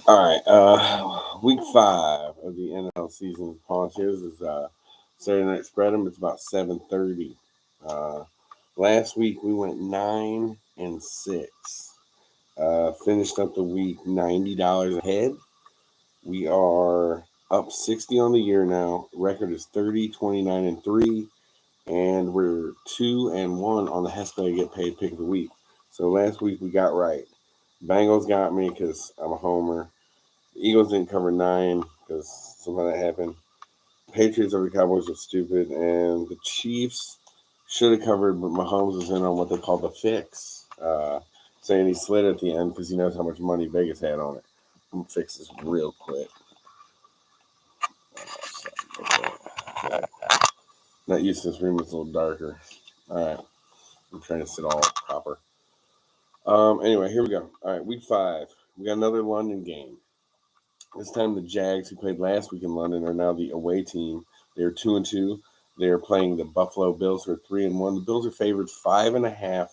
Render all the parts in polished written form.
All right. Week 5 of the NFL season launches is Saturday night spread 'em. It's about 7:30. Uh, Last week we went 9-6. Finished up the week $90 ahead. We are up 60 on the year now. Record is 30, 29-3, and we're 2-1 on the Hesper Get Paid Pick of the Week. So last week we got right. Bengals got me because I'm a homer. The Eagles didn't cover 9 because somehow that happened. Patriots over the Cowboys was stupid, and the Chiefs should have covered, but Mahomes was in on what they call the fix, saying he slid at the end because he knows how much money Vegas had on it. I'm gonna fix this real quick. Not used to this room; it's a little darker. All right, I'm trying to sit all proper. Anyway, here we go. All right, week 5. We got another London game. This time, the Jags, who played last week in London, are now the away team. They're 2-2. They're playing the Buffalo Bills, who are 3-1. The Bills are favored 5.5.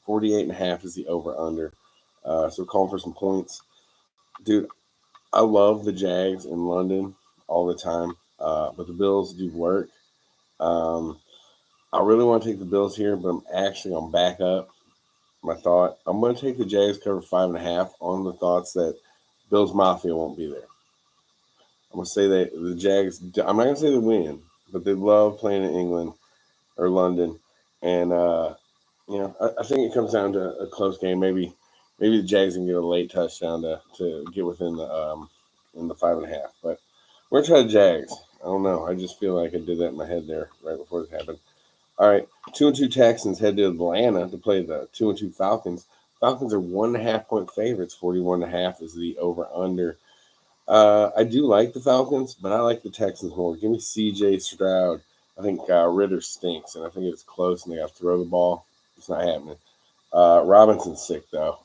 48.5 is the over/under. So calling for some points, dude. I love the Jags in London all the time, but the Bills do work. Um, I really want to take the Bills here, but I'm actually on back up my thought. I'm going to take the Jags cover 5.5 on the thoughts that Bills Mafia won't be there. I'm gonna say that the Jags. I'm not gonna say they win, but they love playing in England or London, and I think it comes down to a close game. Maybe the Jags can get a late touchdown to get within the in the 5.5. But we're gonna try the Jags. I don't know. I just feel like I did that in my head there right before this happened. All right, 2-2 Texans head to Atlanta to play the 2-2 Falcons. Falcons are 1.5 point favorites. 41.5 is the over under. I do like the Falcons, but I like the Texans more. Give me C.J. Stroud. I think Ritter stinks, and I think it's close, and they got to throw the ball. It's not happening. Robinson's sick though.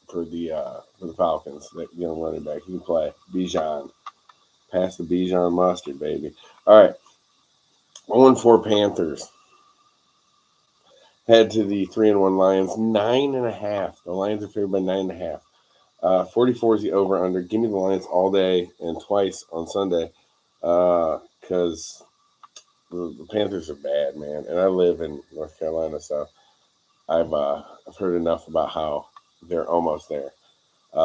For the Falcons, that young running back, he can play. Bijan, pass the Bijan mustard, baby. All right, 0-4 Panthers head to the 3-1 Lions. 9.5. The Lions are favored by 9.5. 44 is the over under. Give me the Lions all day and twice on Sunday because the Panthers are bad, man. And I live in North Carolina, so I've heard enough about how they're almost there.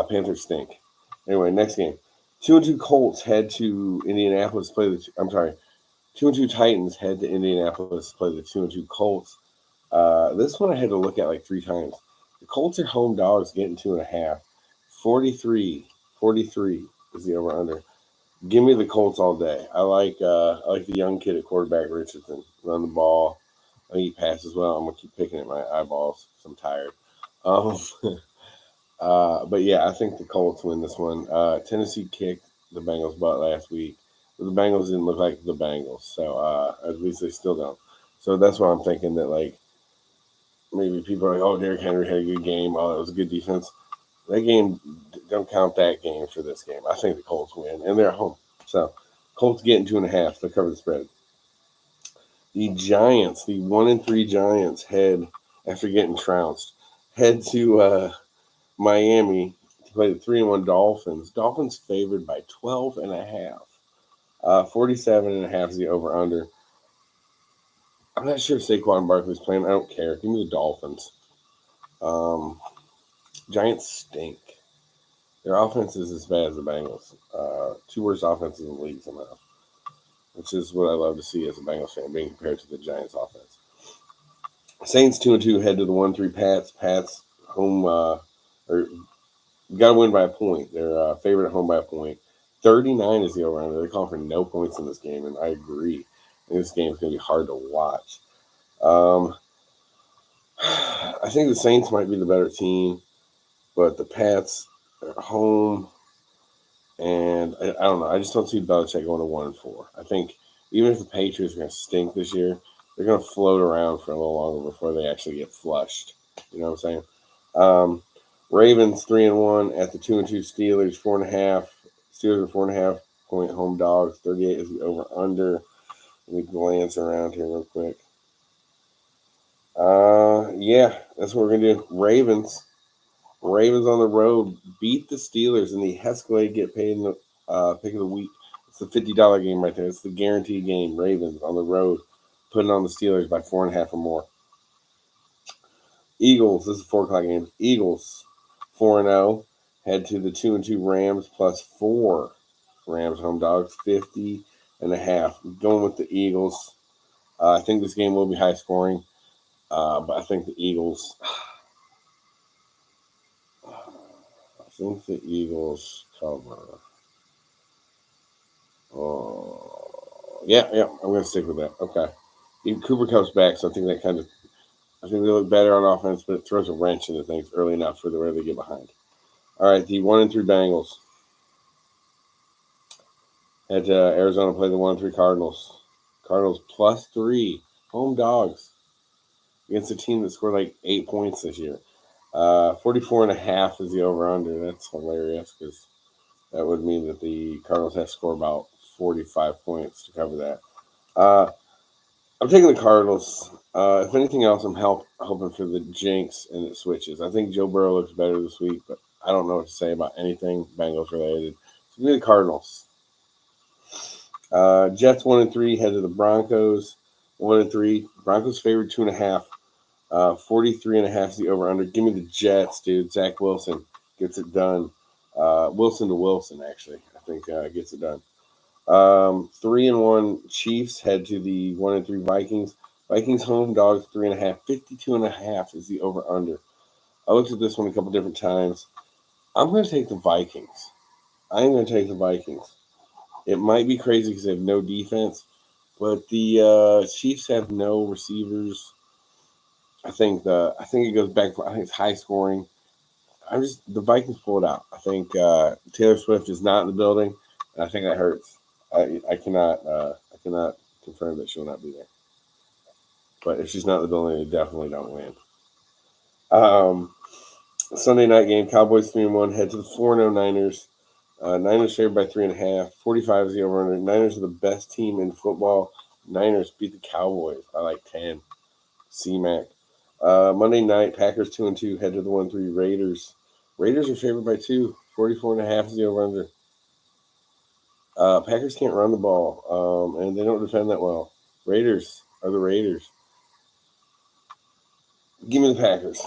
Panthers stink. Anyway, next game. 2-2 Colts head to Indianapolis to play the. I'm sorry. 2-2 Titans head to Indianapolis to play the 2-2 Colts. This one I had to look at like 3 times. The Colts are home dogs getting 2.5. 43 is the over under. Give me the Colts all day. I like the young kid at quarterback, Richardson. Run the ball. I think he passes well. I'm gonna keep picking at my eyeballs because I'm tired. Um, but yeah, I think the Colts win this one. Tennessee kicked the Bengals' butt last week, but the Bengals didn't look like the Bengals, so at least they still don't. So that's why I'm thinking that like maybe people are like, oh, Derrick Henry had a good game. Oh, it was a good defense. That game, don't count that game for this game. I think the Colts win, and they're at home. So Colts getting 2.5 to cover the spread. The Giants, the 1-3 Giants, head after getting trounced, head to Miami to play the 3-1 Dolphins. Dolphins favored by 12.5. 47.5 is the over under. I'm not sure if Saquon Barkley's playing. I don't care. Give me the Dolphins. Um, Giants stink. Their offense is as bad as the Bengals. Two worst offenses in the league somehow, which is what I love to see as a Bengals fan, being compared to the Giants' offense. Saints 2-2 head to the 1-3 Pats. Pats home or got to win by a point. They're favorite at home by a point. 39 is the over under. They're calling for no points in this game, and I agree. I think this game is going to be hard to watch. I think the Saints might be the better team, but the Pats are home. And I don't know. I just don't see Belichick going to 1-4. I think even if the Patriots are going to stink this year, they're going to float around for a little longer before they actually get flushed. You know what I'm saying? Ravens 3-1 at the 2-2 Steelers 4.5. Steelers are 4.5 point home dogs. 38 is the over under. Let me glance around here real quick. Yeah, that's what we're gonna do. Ravens Ravens on the road beat the Steelers, and the Escalade get paid in the pick of the week. It's the $50 game right there. It's the guaranteed game. Ravens on the road, putting on the Steelers by 4.5 or more. Eagles, this is a 4 o'clock game. Eagles, 4-0, head to the 2-2 Rams plus 4. Rams home dogs, 50.5. Going with the Eagles. I think this game will be high scoring, but I think the Eagles. I think the Eagles cover. Yeah, I'm going to stick with that. Okay. Even Cooper comes back, so I think I think they look better on offense, but it throws a wrench into things early enough for the way they get behind. All right, the 1-3 Bengals. Head to Arizona, play the 1-3 Cardinals. Cardinals plus 3. Home dogs. Against a team that scored like 8 points this year. 44.5 is the over-under. That's hilarious because that would mean that the Cardinals have to score about 45 points to cover that. I'm taking the Cardinals. If anything else, I'm hoping for the jinx and it switches. I think Joe Burrow looks better this week, but I don't know what to say about anything Bengals related. So give me the Cardinals. Jets 1-3 head to the Broncos. 1-3. Broncos favored 2.5. 43.5 is the over/under. Give me the Jets, dude. Zach Wilson gets it done. Wilson to Wilson, actually, I think gets it done. 3-1 Chiefs head to the 1-3 Vikings. Vikings home dogs 3.5. 52.5 is the over/under. I looked at this one a couple different times. I'm going to take the Vikings. I'm going to take the Vikings. It might be crazy because they have no defense, but the Chiefs have no receivers. I think it goes back. I think it's high scoring. The Vikings pull it out. I think Taylor Swift is not in the building, and I think that hurts. I cannot confirm that she'll not be there. But if she's not in the building, they definitely don't win. Sunday night game: Cowboys 3-1 head to the 4-0 Niners. Niners favored by 3.5. 45 is the over/under. Niners are the best team in football. Niners beat the Cowboys by like 10. C-Mac. Monday night, Packers 2-2 head to the 1-3 Raiders. Raiders are favored by 2. 44.5 is the over/under. Packers can't run the ball, and they don't defend that well. Raiders are the Raiders. Give me the Packers.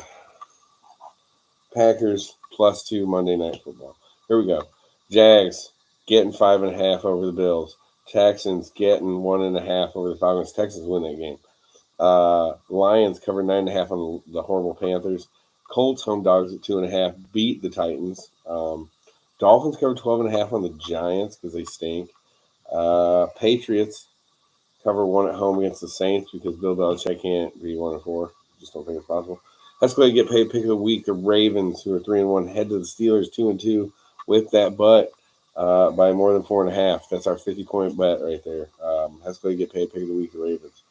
Packers plus 2 Monday Night Football. Here we go. Jags getting 5.5 over the Bills. Texans getting 1.5 over the Falcons. Texans win that game. Lions cover 9.5 on the horrible Panthers. Colts home dogs at 2.5 beat the Titans. Dolphins cover 12.5 on the Giants because they stink. Patriots cover 1 at home against the Saints because Bill Belichick can't be 1-4. Just don't think it's possible. That's going to get paid pick of the week. The Ravens, who are 3-1, head to the Steelers 2-2 with that butt by more than 4.5. That's our 50-point bet right there. That's going to get paid pick of the week. The Ravens.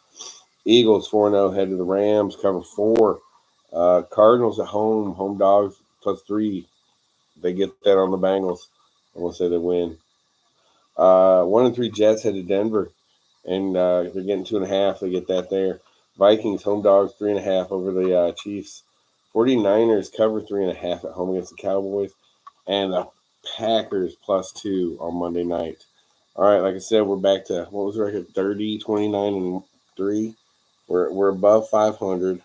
Eagles 4-0 head to the Rams, cover 4. Cardinals at home dogs plus 3. They get that on the Bengals. I'm going to say they win. 1-3 Jets head to Denver, and they're getting 2.5. They get that there. Vikings home dogs 3.5 over the Chiefs. 49ers cover 3.5 at home against the Cowboys, and the Packers plus 2 on Monday night. All right, like I said, we're back to what was the record? 30, 29, and 3. We're above 500.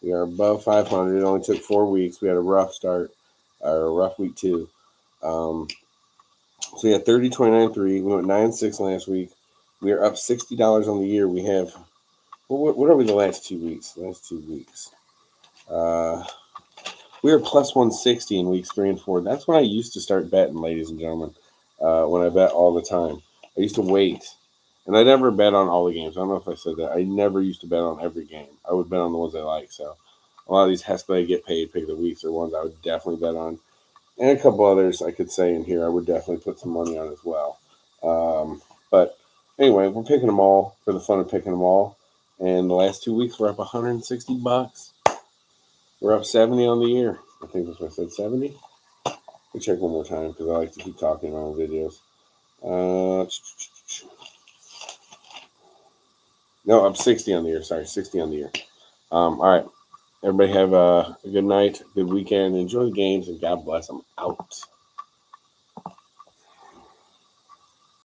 We are above 500. It only took 4 weeks. We had a rough start, or a rough week 2. So yeah, 30, 29, 3. We went 9-6 last week. We are up $60 on the year. We have, what are we the last 2 weeks? We are plus 160 in weeks 3 and 4. That's when I used to start betting, ladies and gentlemen, when I bet all the time. I used to wait. And I never bet on all the games. I don't know if I said that. I never used to bet on every game. I would bet on the ones I like. So a lot of these Hescalade get paid pick of the weeks are ones I would definitely bet on. And a couple others I could say in here I would definitely put some money on as well. But anyway, we're picking them all for the fun of picking them all. And the last 2 weeks we're up $160. We're up 70 on the year. I think that's what I said, 70. Let me check one more time because I like to keep talking on videos. No, up 60 on the year. Sorry, 60 on the year. All right. Everybody have a good night, good weekend. Enjoy the games, and God bless. I'm out.